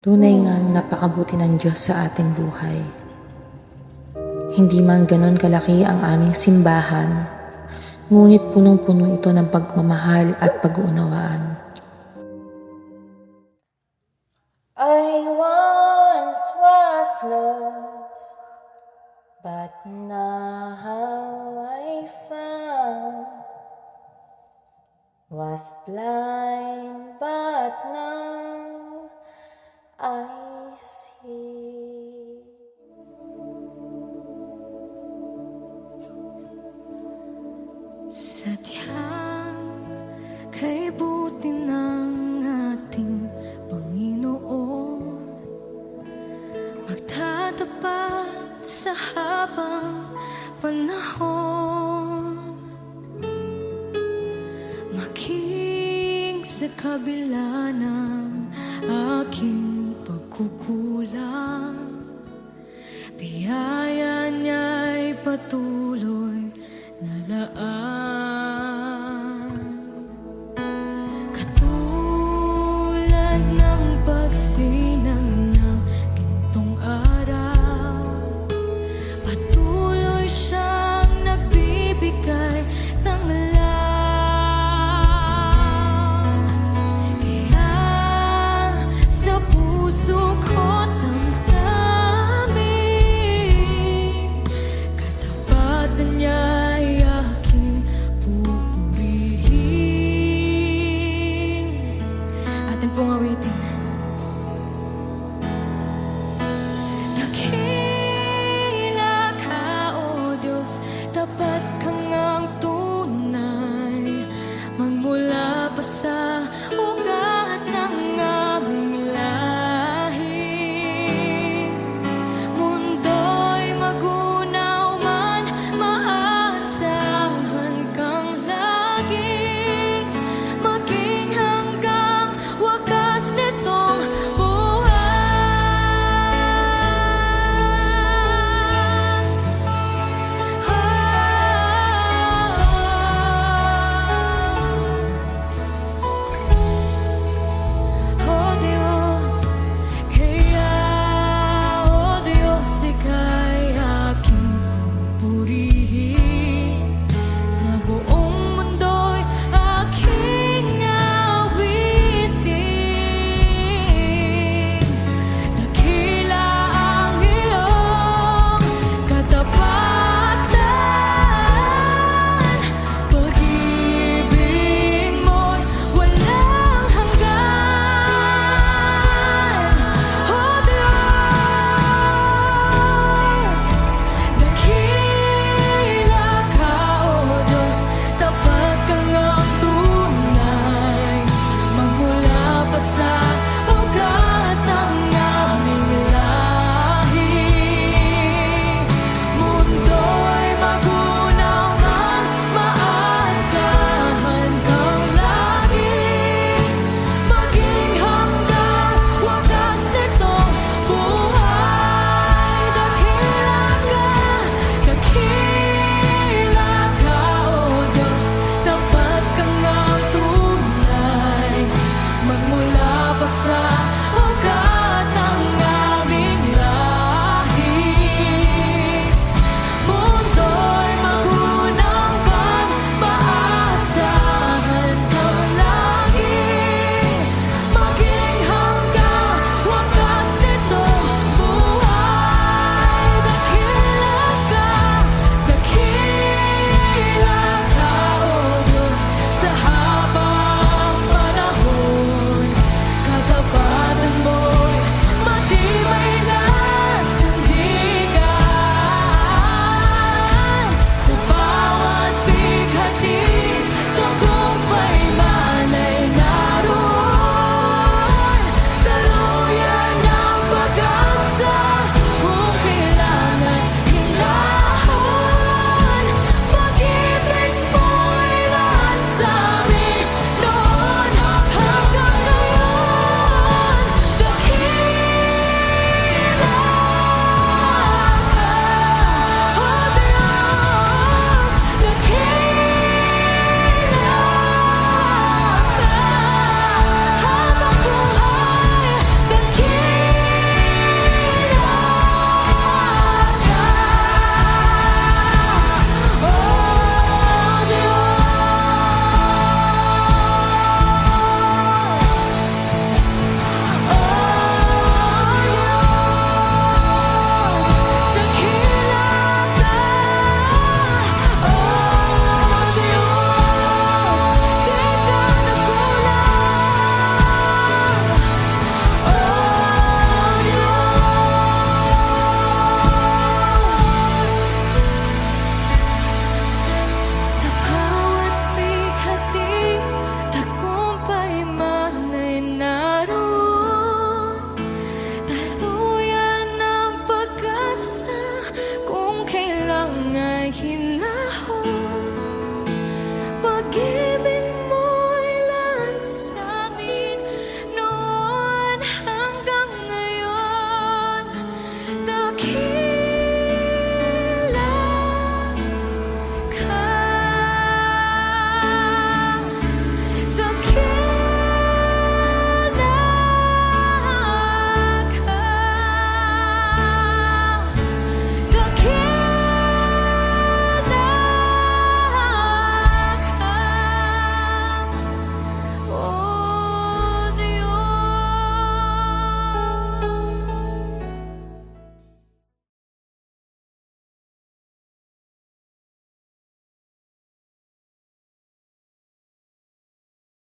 Tunay nga napakabuti ng Diyos sa ating buhay. Hindi man ganon kalaki ang aming simbahan, ngunit punong-puno ito ng pagmamahal at pag-uunawaan. I once was lost, but now I found. Was blind, but now I see. Sadyang kay buti ng ating Panginoon, magtatapat sa habang panahon, maging sa kabila ng aking pagkukulang, biyaya niya'y patuloy na laan. Katulad ng pagsinag ng gintong araw, patuloy siyang nagbibigay tanglaw. Kaya sa puso ko damdamin, katapatan niya'y aking pupurihin. Atin pong awitin. Dakila ka, O Diyos, tapat ka ngang tunay, magmula pa sa ugat ng aming lahi. Mundo'y magunaw man, maasahan kang lagi, maging hanggang wakas nitong buhay.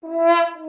Thank